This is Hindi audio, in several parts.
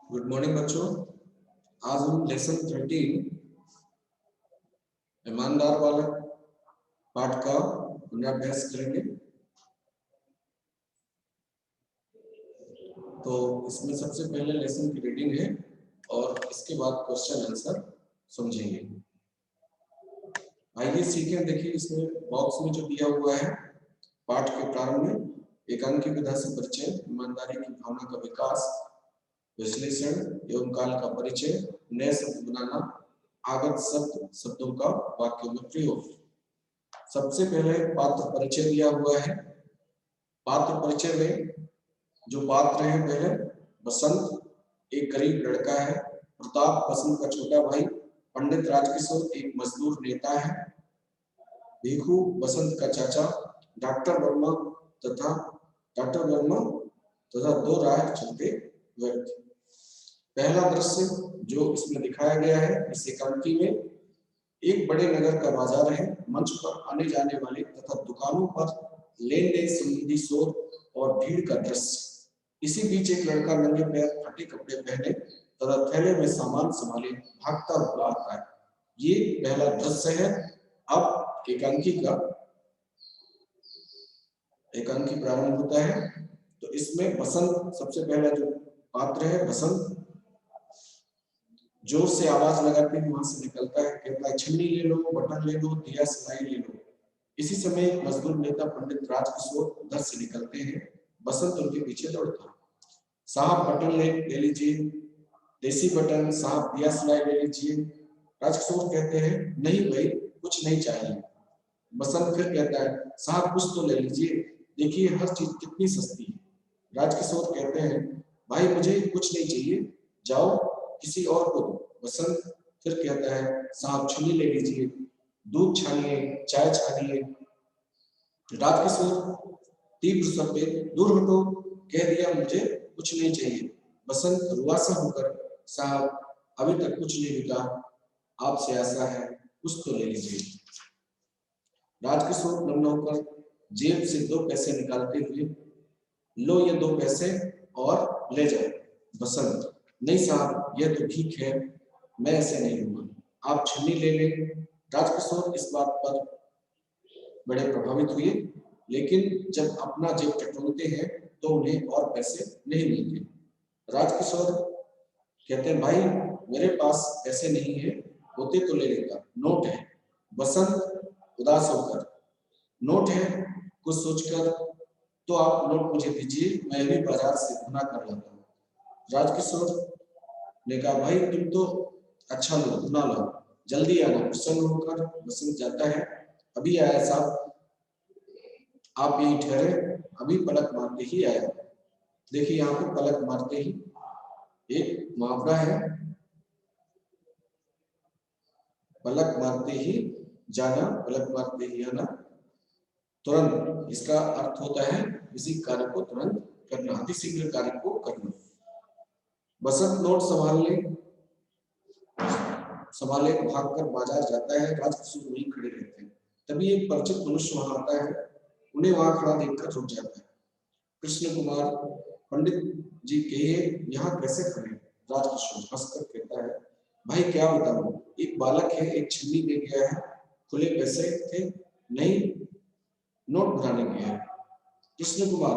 गुड मॉर्निंग बच्चों। आज हम लेसन 13 ईमानदार बालक पाठ का पुनराभ्यास करेंगे। तो इसमें सबसे पहले लेसन की रीडिंग है और इसके बाद क्वेश्चन आंसर समझेंगे। आइए सीखें। देखिए इसमें बॉक्स में जो दिया हुआ है, पाठ के प्रारंभ में एकांकी विधा से परिचय, ईमानदारी की भावना का विकास, विश्लेषण एवं काल का परिचय, नए शब्द बनाना, आगत शब्दों का वाक्यों में प्रयोग। सबसे पहले पात्र परिचय दिया हुआ है। पात्र परिचय में जो पात्र है, पहले बसंत एक गरीब लड़का है, प्रताप बसंत का छोटा भाई, पंडित राजकिशोर एक मजदूर नेता है, भिखू बसंत का चाचा, डॉक्टर वर्मा तथा दो राह चलते व्यक्ति। पहला दृश्य जो इसमें दिखाया गया है, इस एकांकी में एक बड़े नगर का बाजार है। मंच पर आने जाने वाले तथा दुकानों पर लेन देन संबंधी शोर और भीड़ का दृश्य। इसी बीच एक लड़का नंगे पैर फटे कपड़े पहने तथा थैले में सामान संभाले भागता हुआ आता है। ये पहला दृश्य है। अब एकांकी प्रारंभ होता है। तो इसमें बसंत सबसे पहला जो पात्र है, बसंत जोर से आवाज लगाते हुए वहां से निकलता है, कहता है छन्नी ले लो, बटन ले लो, दिया सिलाई ले लो। इसी समय एक मजदूर नेता पंडित राजकिशोर उधर से निकलते हैं। बसंत उनके पीछे दौड़ता है। साहब बटन ले लीजिए, देसी बटन। साहब दिया सिलाई ले लीजिए। राजकिशोर कहते हैं नहीं भाई, कुछ नहीं चाहिए। बसंत फिर कहता है साहब कुछ तो ले लीजिए, देखिए हर चीज कितनी सस्ती है। राजकिशोर कहते हैं भाई मुझे कुछ नहीं चाहिए, जाओ किसी और को दो। बसंत फिर कहता है साहब छन्नी ले लीजिए, दूध छानिए, चाय छानिए। राजकिशोर तीव्र स्वर पे दूर हटो, कह दिया मुझे कुछ नहीं चाहिए। बसंत रुआसा होकर साहब अभी तक कुछ नहीं बिका, आपसे आशा है, कुछ तो ले लीजिए। राजकिशोर नम्र होकर जेब से 2 पैसे निकालते हुए लो ये 2 पैसे और ले जाओ। बसंत नहीं साहब, यह तो ठीक है, मैं ऐसे नहीं लूंगा, आप छन्नी ले लें। राजकिशोर इस बात पर बड़े प्रभावित हुए, लेकिन जब अपना जेब टटोलते हैं तो उन्हें और पैसे नहीं मिलते। राजकिशोर कहते हैं भाई मेरे पास पैसे नहीं है, होते तो ले लेता, नोट है। बसंत उदास होकर नोट है, कुछ सोचकर तो आप नोट मुझे दीजिए, मैं भी बाजार से गुना कर लाता हूँ। राजकिशोर ने कहा भाई तुम तो अच्छा लो, गुना लो, जल्दी आना। प्रसन्न होकर बसंत जाता है। अभी आया साहब, आप यही ठहरे, अभी पलक मारते ही आया। देखिए यहाँ पे पलक मारते ही एक मुहावरा है, पलक मारते ही जाना, पलक मारते ही आना। तुरंत इसका अर्थ होता है किसी कार्य को तुरंत करना, अतिशीघ्र कार्य को करना। बसंत नोट संभाले भागकर बाजार जाता है। राजकिशोर वहीं खड़े रहते हैं। तभी एक परिचित मनुष्य वहां आता है, उन्हें वहां खड़ा देखकर रुक जाता है। कृष्ण कुमार पंडित जी कहिए यहाँ कैसे खड़े? राजकिशोर हंसकर कहता है भाई क्या बताऊं, एक बालक है, एक छन्नी दे गया है, खुले पैसे थे, नहीं नोट बनाने गया है। कृष्ण कुमार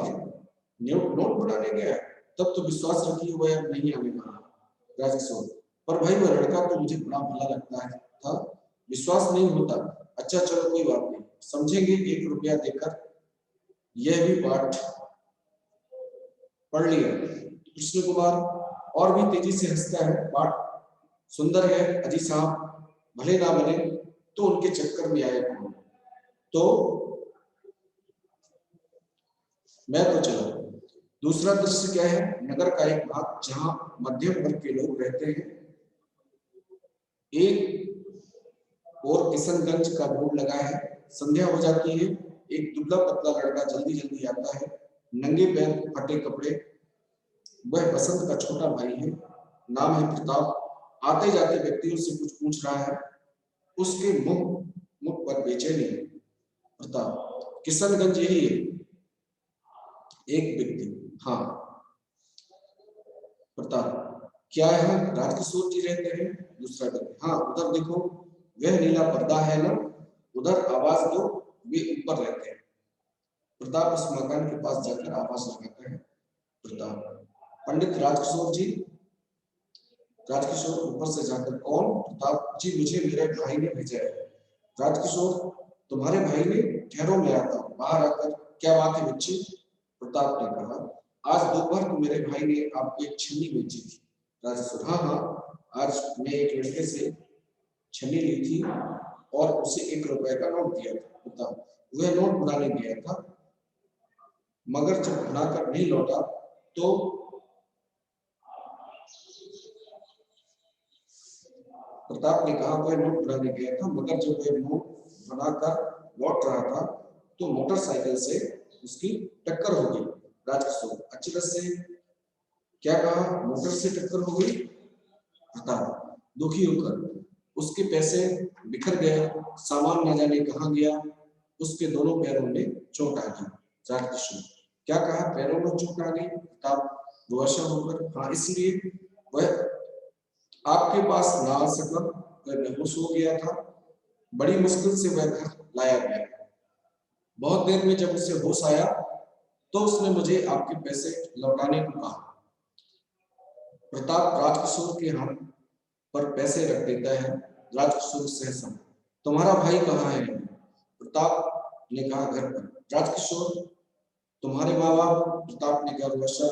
नोट बनाने गया है, तब तो विश्वास रखिए वह नहीं आने वाला। राजकिशोर पर भाई वह लड़का तो मुझे बड़ा भला लगता है था, विश्वास नहीं होता। अच्छा चलो कोई बात नहीं, समझेंगे, 1 रुपया देकर यह भी पाठ पढ़ लिया। कृष्ण कुमार और भी तेजी से हंसता है, पाठ सुंदर है, अजी साहब भले ना बने तो उनके चक्कर में आए कौन, तो मैं तो चला। दूसरा दृश्य क्या है, नगर का एक भाग जहां मध्यम वर्ग के लोग रहते हैं। एक और किशनगंज का बोर्ड लगा है। संध्या हो जाती है। एक दुबला पतला लड़का जल्दी जल्दी आता है, नंगे पैर फटे कपड़े। वह बसंत का छोटा भाई है, नाम है प्रताप। आते जाते व्यक्तियों से कुछ पूछ रहा है, उसके मुख पर बेचैनी है। प्रताप किशनगंज यही है? एक व्यक्ति हाँ। प्रताप क्या यहाँ राजकिशोर जी रहते हैं? दूसरा व्यक्ति, हाँ उधर देखो वह नीला पर्दा है ना, उधर आवाज दो, वे ऊपर रहते हैं। प्रताप उस मकान के पास जाकर आवाज लगाता है। प्रताप, पंडित राजकिशोर जी। राजकिशोर ऊपर से जाकर, कौन? प्रताप जी, मुझे मेरे भाई ने भेजा है। राजकिशोर, तुम्हारे भाई ने? ठहरो मैं आता हूँ। बाहर आकर, क्या बात है बच्चे? प्रताप ने कहा, आज दोपहर को मेरे भाई ने आपको एक छन्नी बेची थी। राजकिशोर, हाँ हाँ, आज मैं एक लड़के से छन्नी ली थी और उसे 1 रुपए का नोट दिया था। प्रताप, वह नोट बनाने गया था, मगर जब बनाकर नहीं लौटा तो प्रताप ने कहा, वह नोट बनाने गया था, मगर जब वह नोट बनाकर लौट रहा था तो मोटरसाइकिल से उसकी टक्कर हो गई। राजकिशोर अचरज से, क्या कहा? मोटर से टक्कर हो गई? प्रताप दुखी होकर, उसके पैसे बिखर गए, सामान न जाने कहाँ गया, उसके दोनों पैरों में चोट आ गई। राजकिशोर, क्या कहा? पैरों में चोट आ गई? प्रताप बेहोश होकर, हाँ इसलिए वह आपके पास ना आ सका, वह बेहोश हो गया था। बड़ी मुश्किल से वह घर लाया गया। बहुत देर में जब उसे होश आया तो उसने मुझे आपके पैसे लौटाने को कहा। प्रताप राजकिशोर के हाथ पर पैसे रख देता है। राजकिशोर सहसा, तुम्हारा भाई कहाँ है? प्रताप ने कहा, घर पर। राजकिशोर, तुम्हारे माँ बाप? प्रताप ने कहा, वर्षा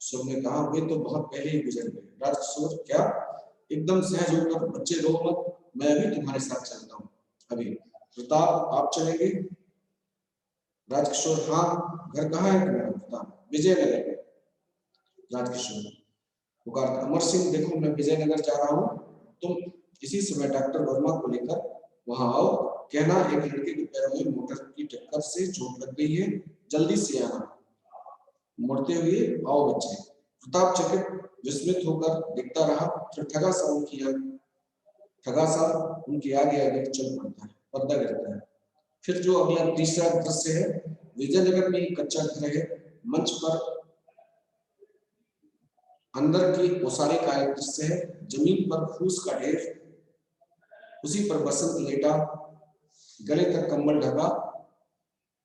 सबने कहा, वे तो बहुत पहले ही गुजर गए। राजकिशोर, क्या? एकदम सहज होकर, बच्चे रो मत, मैं अभी तुम्हारे साथ चलता हूँ अभी। प्रताप, आप चलेंगे? राजकिशोर, हाँ। घर कहाँ है तुम्हारा? प्रताप, विजयनगर में। राजकिशोर पुकारता, अमर सिंह देखो, मैं विजयनगर जा रहा हूँ, तुम इसी समय डॉक्टर वर्मा को लेकर वहां आओ, कहना एक लड़के के पैरों में मोटर की टक्कर से चोट लग गई है, जल्दी से आना। मुड़ते हुए, आओ बच्चे। प्रताप चकित विस्मित होकर देखता रहा, फिर ठगा सा उनके आगे आगे चल पड़ता है, पर्दा गिरता है। फिर जो अगला तीसरा दृश्य है, विजयनगर में एक कच्चा घर है, मंच पर अंदर की ओसारे का एक दृश्य है, जमीन पर फूस का ढेर, उसी पर बसंत लेटा, गले तक कंबल ढका,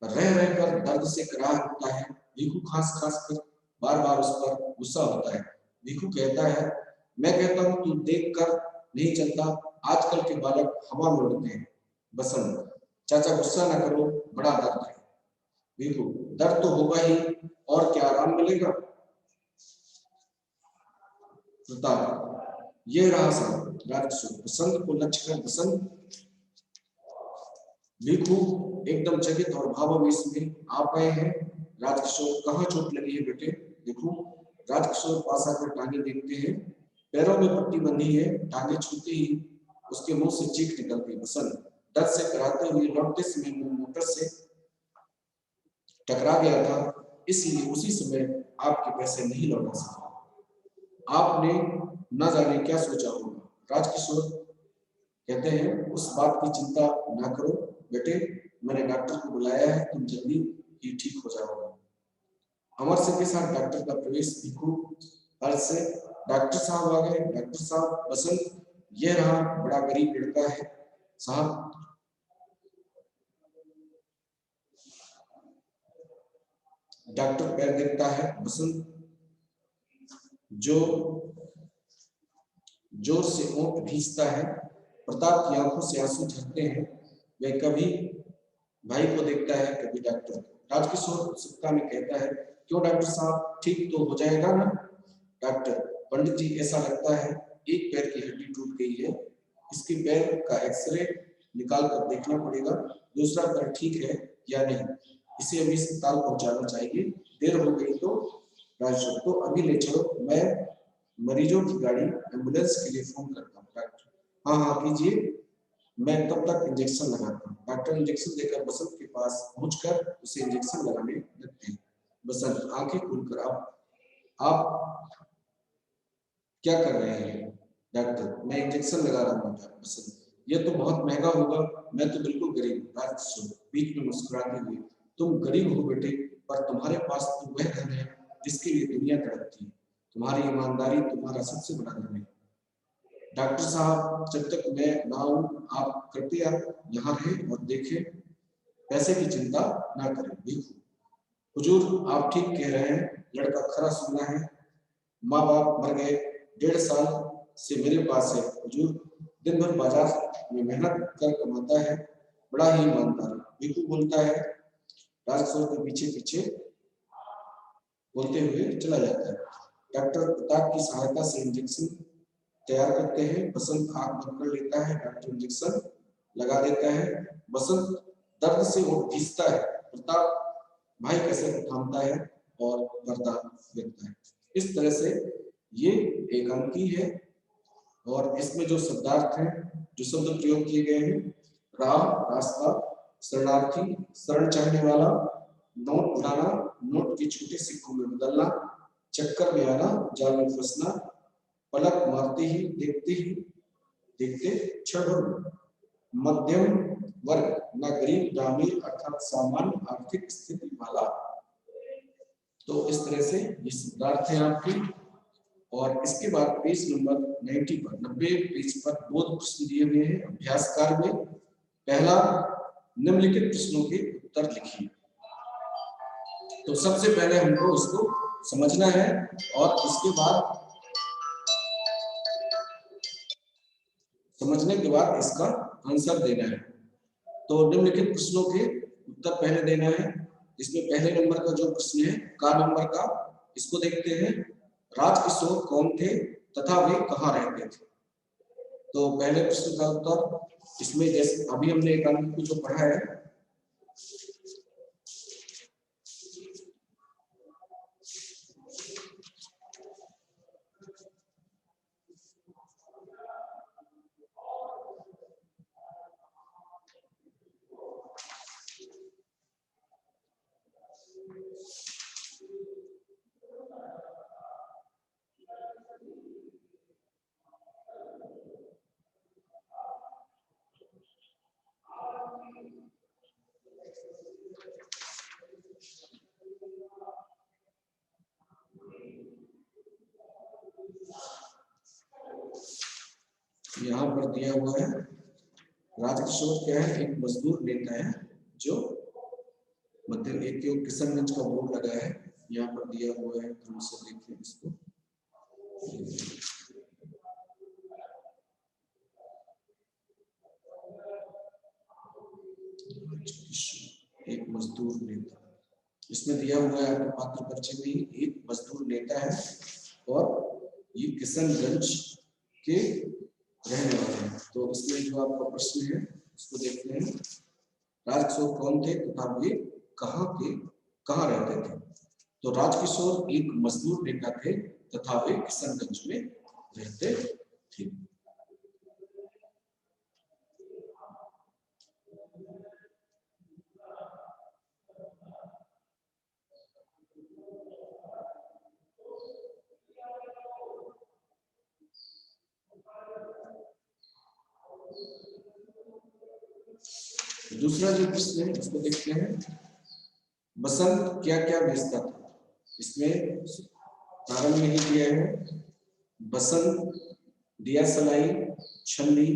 रह रहकर दर्द से कराह उठता है। भिखू खास खास कर बार बार उस पर गुस्सा होता है। भिखू कहता है, मैं कहता हूँ तू देख कर नहीं चलता, आजकल के बालक हवा में उड़ते हैं। बसंत, चाचा गुस्सा न करो, बड़ा दर्द है। भिखू, दर्द तो होगा ही, और क्या आराम मिलेगा? प्रताप, ये रहा साहब। राजकिशोर बसंत को लक्ष्य कर, बसंत। भिखू एकदम चकित और भावावेश में आप आए हैं। राजकिशोर, कहाँ चोट लगी है बेटे? देखो। राजकिशोर पास आकर टांगे देखते हैं, पैरों में पट्टी बंधी है, टांगे छूते ही उसके मुंह से चीख निकल गई। बसंत दर्द से कराते हुए, लौटते समय मोटर से टकरा गया था, इसलिए उसी समय आपके पैसे नहीं लौटा सका। आपने न जाने क्या सोचा होगा। राजकिशोर कहते हैं, उस बात की चिंता ना करो बेटे, मैंने डॉक्टर को बुलाया है, तुम जल्दी ही ठीक हो जाओगे। अमर सिंह के साथ डॉक्टर का प्रवेश। भिखू अर्ज से, डॉक्टर साहब आ गए। डॉक्टर साहब, बसंत, यह रहा, बड़ा गरीब लड़का है साहब। डॉक्टर पैर देखता है। बसंत जो जोर से ओंठ भींचता है। प्रताप की आंखों से आंसू झरते हैं, वह कभी भाई को देखता है, कभी डॉक्टर को। राजकिशोर उत्सुकता में कहता है, क्यों डॉक्टर साहब, ठीक तो हो जाएगा ना? डॉक्टर, पंडित जी, ऐसा लगता है एक पैर की हड्डी टूट गई है, इसके पैर का एक्सरे निकाल कर देखना पड़ेगा, दूसरा पैर ठीक है या नहीं, इसे अभी अस्पताल पहुंचाना चाहिए, देर हो गई तो। राजकिशोर, तो अभी ले चलो, मैं मरीजों की गाड़ी एम्बुलेंस के लिए फोन करता हूँ। डॉक्टर, हाँ हाँ कीजिए, मैं तब तक इंजेक्शन लगाता हूँ। डॉक्टर इंजेक्शन देकर बसंत के पास पहुंचकर उसे इंजेक्शन लगाने लगते हैं। बसंत आंखें खोलकर, आप क्या कर रहे हैं? डॉक्टर, मैं इंजेक्शन लगा रहा हूँ। बसंत, ये तो बहुत महंगा होगा, मैं तो बिल्कुल गरीब हूँ। राजकिशोर बीच में मुस्कुराते हुए, तुम गरीब हो बेटे, पर तुम्हारे पास तो वह धन है जिसके लिए दुनिया तड़पती है। तुम्हारी ईमानदारी तुम्हारा सबसे बड़ा धन है। डॉक्टर साहब, जब तक मैं ना आऊं आप कृपया यहाँ रहें और देखें, पैसे की चिंता ना करें। देखो हुजूर, आप ठीक कह रहे हैं, लड़का खरा सुनना है। माँ बाप मर गए, 1.5 साल से मेरे पास है हुजूर, दिन भर बाजार में मेहनत कर कमाता है, बड़ा ही ईमानदार। भिखू बोलता है। राजकिशोर के पीछे पीछे बोलते हुए चला जाता है। डॉक्टर प्रताप की सहायता से इंजेक्शन तैयार करते हैं। बसंत आंख बंद कर लेता है, डॉक्टर इंजेक्शन लगा देता है। बसंत दर्द से उठ घिसता है। प्रताप भाई कैसे थामता है और पर्दा गिरता है। इस तरह से ये एकांकी है और इसमें जो शब्दार्थ हैं, जो शब्द प्रयोग किए गए हैं, राह, रास्ता, शरणार्थी, शरण चाहने वाला, नोट उड़ाना, नोट के छोटे सिक्कों में बदलना, चक्कर में आना, जाल में फंसना, पलक मारते ही देखते क्षण भर, मध्यम वर्ग, ना गरीब ना अमीर, अर्थात सामान्य आर्थिक स्थिति वाला। तो इस तरह से ये शब्दार्थ है आपकी। और इसके बाद पेज नंबर 90 पेज पर 2 प्रश्न दिए हुए हैं अभ्यास कार्य में। पहला, निम्नलिखित प्रश्नों के उत्तर लिखिए। तो सबसे पहले हमको इसको समझना है और इसके बाद समझने के बाद इसका आंसर देना है। तो निम्नलिखित प्रश्नों के उत्तर पहले देना है। इसमें पहले नंबर का जो प्रश्न है, का नंबर का, इसको देखते हैं। राजकिशोर कौन थे तथा वे कहाँ रहते थे? तो पहले प्रश्न का उत्तर इसमें, जैसे अभी हमने एकांकी को जो पढ़ा है, यहाँ पर दिया हुआ है राजकिशोर क्या है, एक मजदूर नेता है जो मध्य एक किशनगंज का बोर्ड लगा है, यहाँ पर दिया हुआ है, ध्यान से देखिए इसको। एक मजदूर नेता, इसमें दिया हुआ है आपके पात्र परिचय में, एक मजदूर नेता है और ये किशनगंज के रहने वाले हैं। तो इसमें जो आपका प्रश्न है उसको देखते हैं। राजकिशोर कौन थे तथा वे कहाँ रहते थे? तो राजकिशोर एक मजदूर नेता थे तथा वे किशनगंज में रहते थे। दूसरा जो प्रश्न है उसको देखते हैं। बसंत क्या क्या बेचता था? इसमें प्रारंभ में ही दिया है, बसंत दिया सलाई, छन्नी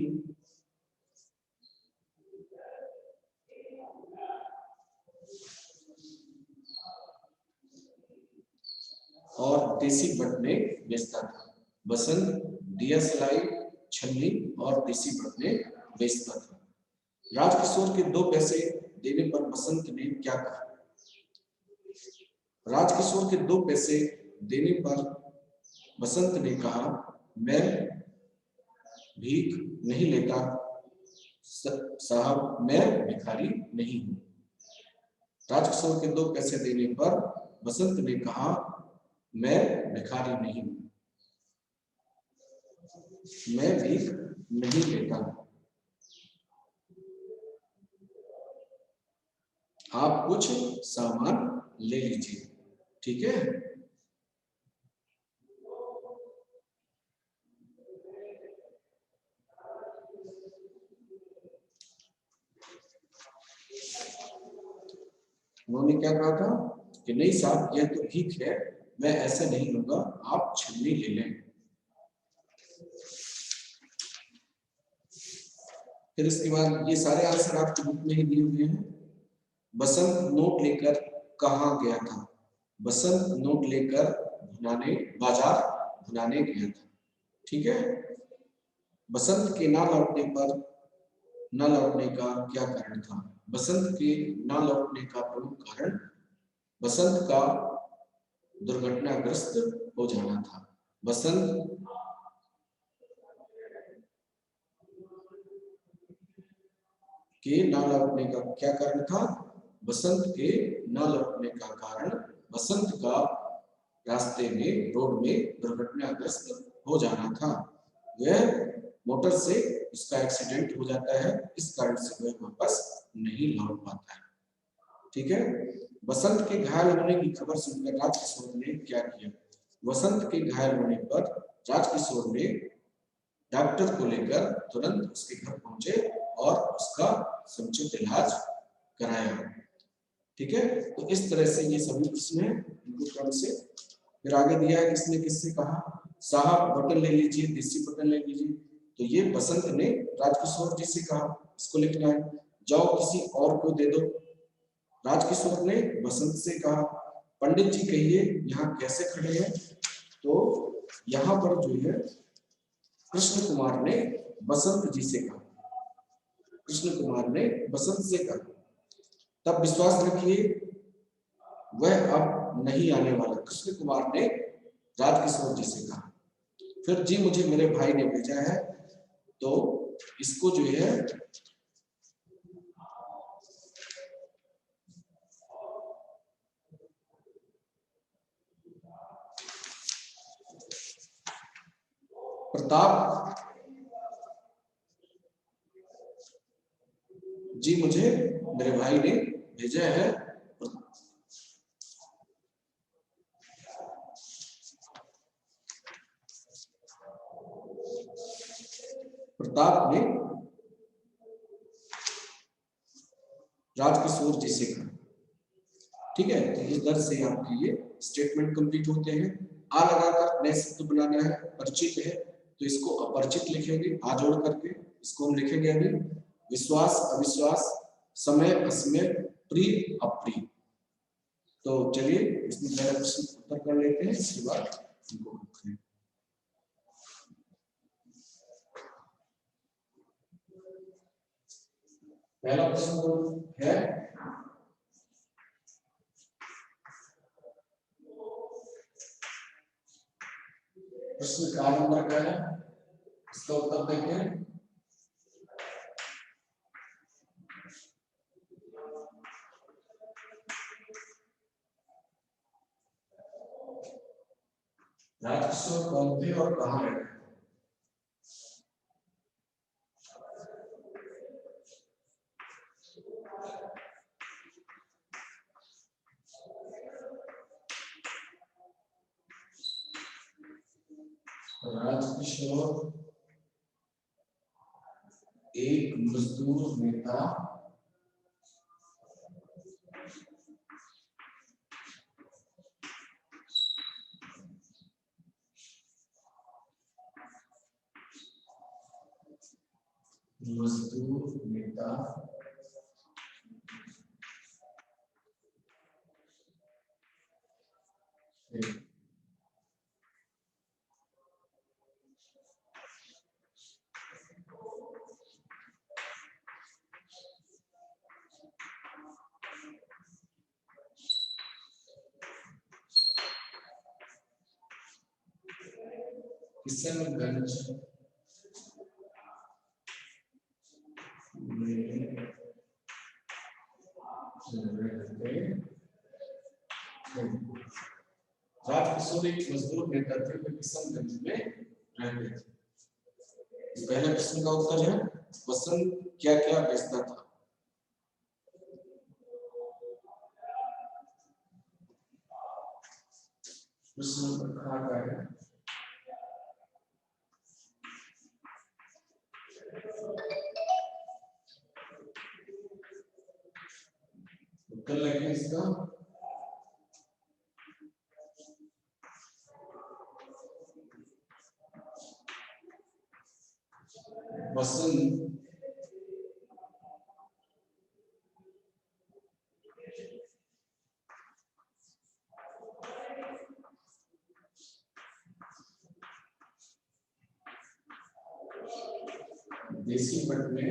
और देसी बटने बेचता था। बसंत दिया सलाई, छन्नी और देसी बटने बेचता था। राजकिशोर के 2 पैसे देने पर बसंत ने क्या कहा? राजकिशोर के 2 पैसे देने पर बसंत ने कहा, मैं भीख नहीं लेता साहब, मैं भिखारी नहीं हूं। राजकिशोर के 2 पैसे देने पर बसंत ने कहा, मैं भिखारी नहीं हूं, मैं भीख नहीं लेता, आप कुछ सामान ले लीजिए। ठीक है। उन्होंने क्या कहा था कि नहीं साहब, यह तो भीख है, मैं ऐसे नहीं लूंगा, आप छन्नी ले लें। फिर इसके बाद ये सारे आंसर आपकी बुक में ही दिए हुए हैं। बसंत नोट लेकर कहाँ गया था? बसंत नोट लेकर भुनाने बाजार भुनाने गया था। ठीक है। बसंत के ना लौटने पर न लौटने का क्या कारण था? बसंत के न लौटने का प्रमुख कारण बसंत का दुर्घटनाग्रस्त हो जाना था। बसंत के न लौटने का क्या कारण था? बसंत के न लौटने का कारण बसंत का रास्ते में रोड में दुर्घटनाग्रस्त हो जाना था। वह मोटर से उसका एक्सीडेंट हो जाता है, इस कारण से वह वापस नहीं लौट पाता है। ठीक है। बसंत के घायल होने की खबर सुनकर राजकिशोर ने क्या किया? बसंत के घायल होने पर राजकिशोर ने डॉक्टर को लेकर तुरंत उसके घर पहुंचे और उसका समुचित इलाज कराया। ठीक है। तो इस तरह से ये सभी प्रश्न हैं, इनको क्रम से। फिर आगे दिया है किसने किससे कहा? साहब बटन ले लीजिए, देसी बटन ले लीजिए। तो ये बसंत ने राजकिशोर जी से कहा, इसको लिखना है। जाओ किसी और को दे दो, राजकिशोर ने बसंत से कहा। पंडित जी कहिए यहाँ कैसे खड़े हैं? तो यहाँ पर जो है कृष्ण कुमार ने बसंत जी से कहा, कृष्ण कुमार ने बसंत से कहा। तब विश्वास रखिए वह अब नहीं आने वाला, कृष्ण कुमार ने राजकिशोर जी से कहा। फिर जी मुझे मेरे भाई ने भेजा है, तो इसको जो है प्रताप जी मुझे मेरे भाई ने भेजा है, प्रताप ने राजकिशोर जी से कहा। ठीक है। तो इस दर से आपके ये स्टेटमेंट कंप्लीट होते हैं। आ लगाकर नए शब्द बनाना है। परिचित है तो इसको अपरिचित लिखेंगे, आ जोड़ करके इसको हम लिखेंगे अभी। विश्वास अविश्वास, समय असमय, प्रिय अप्रिय। तो चलिए इसमें पहला प्रश्न उत्तर कर लेते हैं, इसके बाद इनको लिखें। पहला प्रश्न है प्रश्न का नंबर क्या है, इसका उत्तर देखें। राजकिशोर कौन थे और कहाँ रहते? राजकिशोर एक मजदूर नेता मजदूर नेता किशनगंज में राजकिशोर एक मजदूर नेता थे, वे किशनगंज में रहते थे। पहले प्रश्न का उत्तर है बसंत क्या क्या बेचता था? प्रश्न नंबर का है उत्तर लगे इसका। वसंत देसी पट में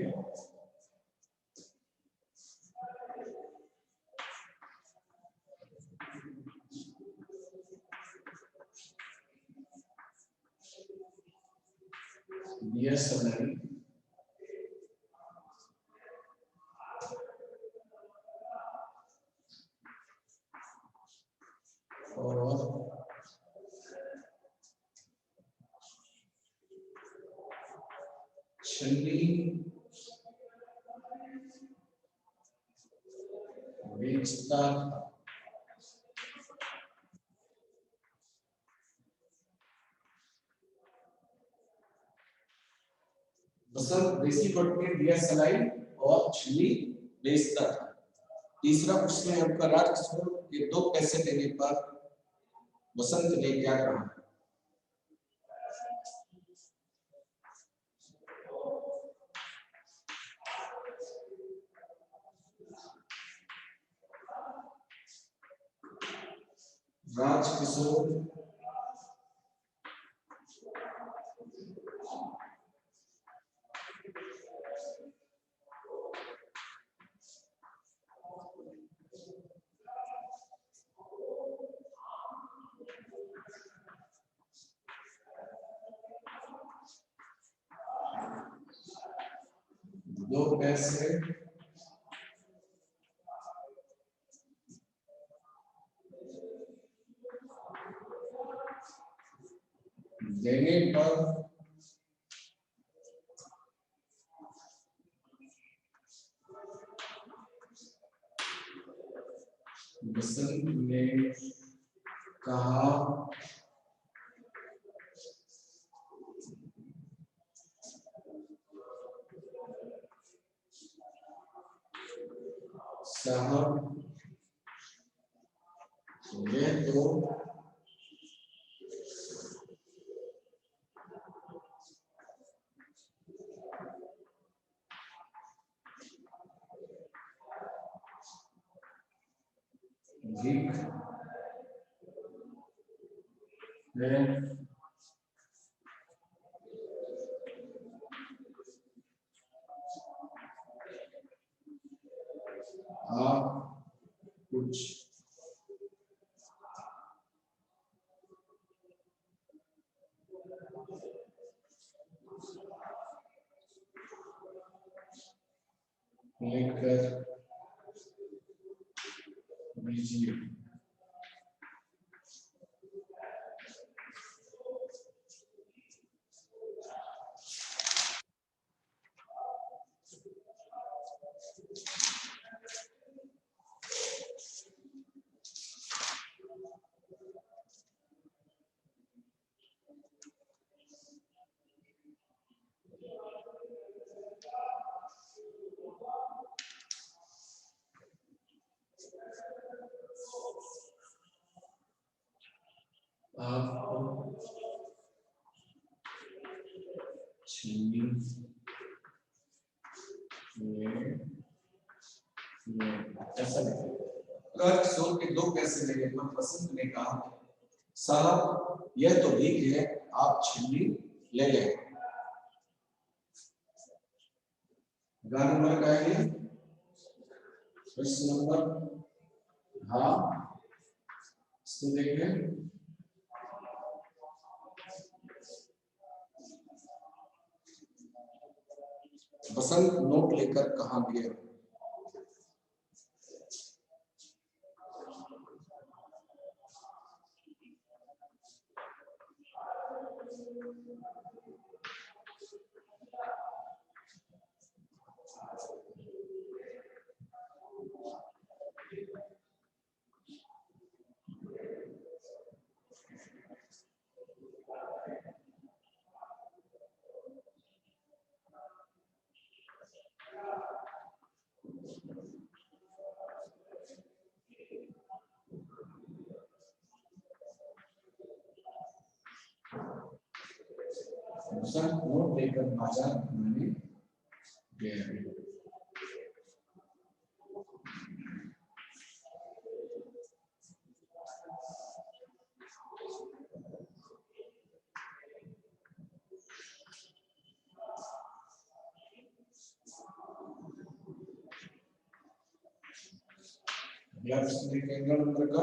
दिया समय और छली बेचता था। बसंत देसी पट में दिया सलाई और छली बेचता था। तीसरा प्रश्न है आपका, राजकिशोर के 2 पैसे देने पर वसंत ने क्या कहा? राजकिशोर दो पैसे देने पर वसंत ने कहा साहब यह तो भीख है। आप कुछ लेकर दीजिए। आप छीनी ऐसा राजकिशोर के 2 पैसे लेने पर वसंत ने कहा साहब यह तो भीख है, आप छीनी ले लें। गाना नंबर क्या है? प्रश्न नंबर हाँ इसको देखें। बसंत नोट लेकर कहाँ गया? बसंत नोट लेकर बाजार घूमने गया। नंबर का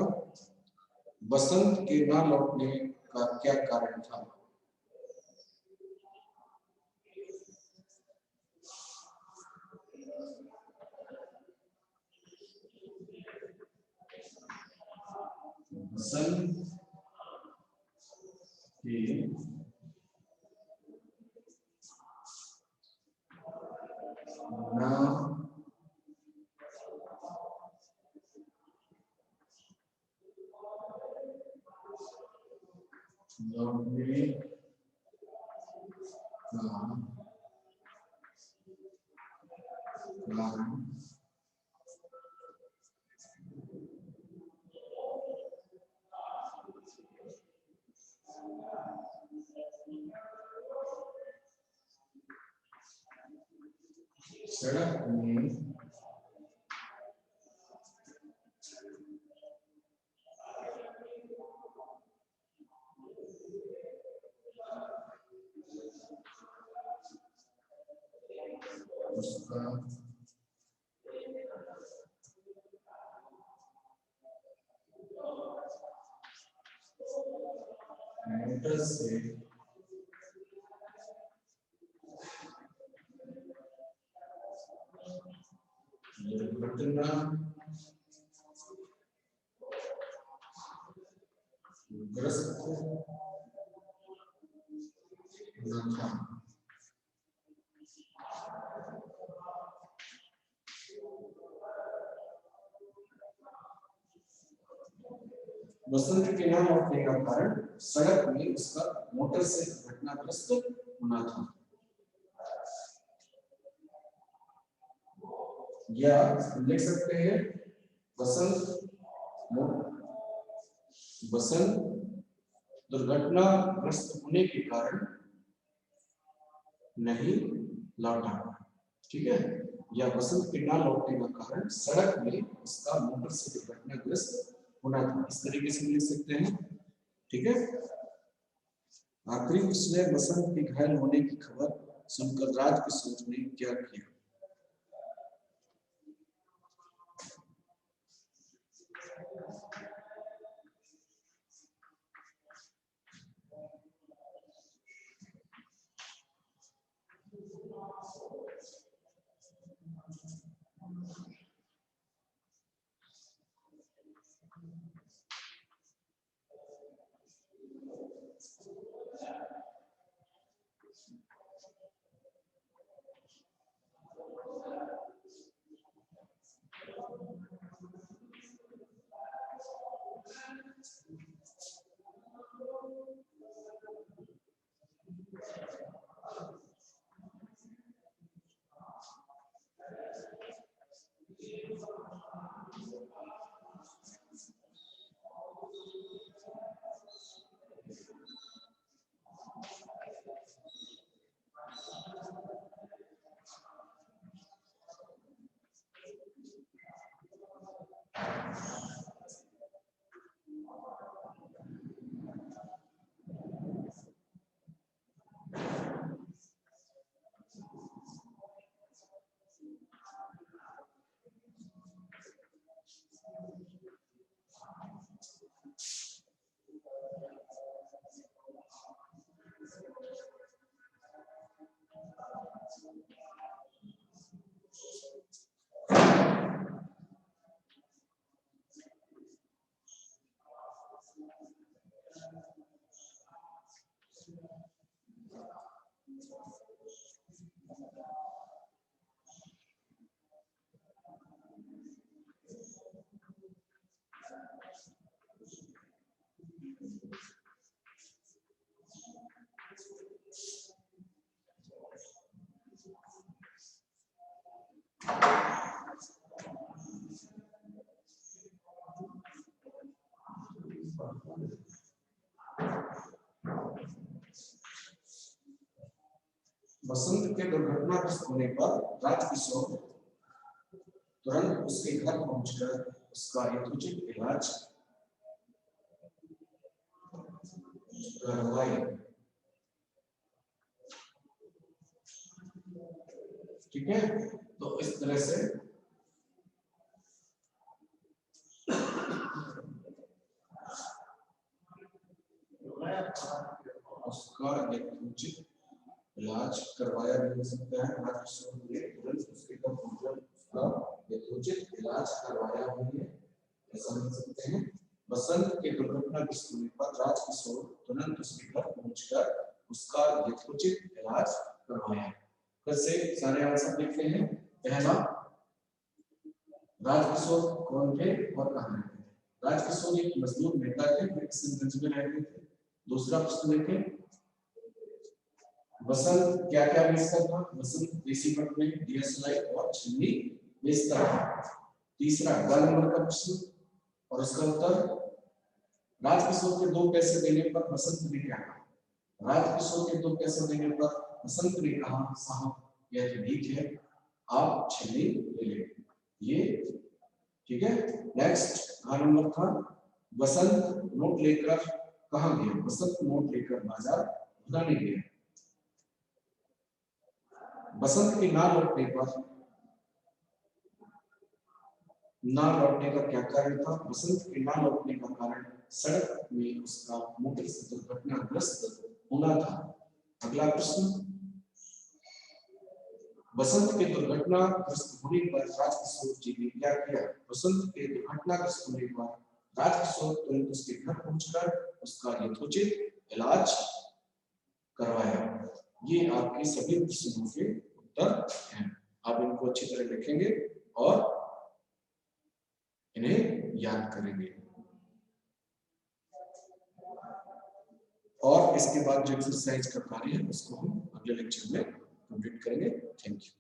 बसंत के ना लौटने का क्या कारण था? बसंत के ना लौटने का कारण सड़क में उसका मोटर से दुर्घटना ग्रस्त न था। बसंत के ना लौटने का कारण सड़क में उसका मोटर से दुर्घटनाग्रस्त होना था। या लिख सकते हैं बसंत दुर्घटनाग्रस्त होने के कारण नहीं लौटा। ठीक है, या बसंत के ना लौटने का कारण सड़क में उसका मोटर से दुर्घटनाग्रस्त होना था। इस तरीके से लिख सकते हैं। ठीक है, आखिरी उसने बसंत के घायल होने की खबर सुनकर राज की सोच ने क्या किया? बसंत के दुर्घटनाग्रस्त होने पर राजकिशोर तुरंत उसके घर पहुंचकर उसका यथोचित इलाज करवाए। ठीक है, तो इस तरह से उसका यथोचित इलाज करवाया भी हो सकता है। राजकिशोर ने तुरंत उसके घर पहुंचकर उसका यथोचित इलाज करवाया भी है, ऐसा लिख सकते हैं। बसंत के दुर्घटनाग्रस्त होने पर राजकिशोर तुरंत उसके घर पहुंचकर उसका यथोचित इलाज करवाया। फिर से सारे आंसर देखते हैं। पहला, राजकिशोर कौन थे और कहां रहते थे? राजकिशोर एक मजदूर नेता थे, वे किशनगंज में रहते थे। दूसरा प्रश्न देखें, बसंत क्या क्या बेचता था? बसंत देसी कपड़े, दिया सिलाई और छन्नी बेचता था। तीसरा, ग नंबर का प्रश्न और उसका उत्तर, राजकिशोर के 2 पैसे देने पर बसंत ने क्या कहा? राजकिशोर के 2 पैसे देने पर बसंत ने कहा, साहब यह तो ठीक है, आप छन्नी ले लें। ये ठीक है। नेक्स्ट ग नंबर था, बसंत नोट लेकर कहां गया? बसंत नोट लेकर बाजार भुनाने गया। बसंत के ना लौटने का क्या कारण था? बसंत के ना लौटने का कारण सड़क में उसका मोटर से दुर्घटनाग्रस्त होना था। अगला प्रश्न, बसंत के दुर्घटनाग्रस्त होने पर राजकिशोर जी ने क्या किया? बसंत के दुर्घटनाग्रस्त होने पर राजकिशोर तुरंत उसके घर पहुंचकर उसका यथोचित इलाज करवाया। ये आपके सभी प्रश्नों के उत्तर हैं। आप इनको अच्छी तरह लिखेंगे और इन्हें याद करेंगे। और इसके बाद जो एक्सरसाइज का कार्य है उसको हम अगले लेक्चर में कंप्लीट करेंगे। Thank you.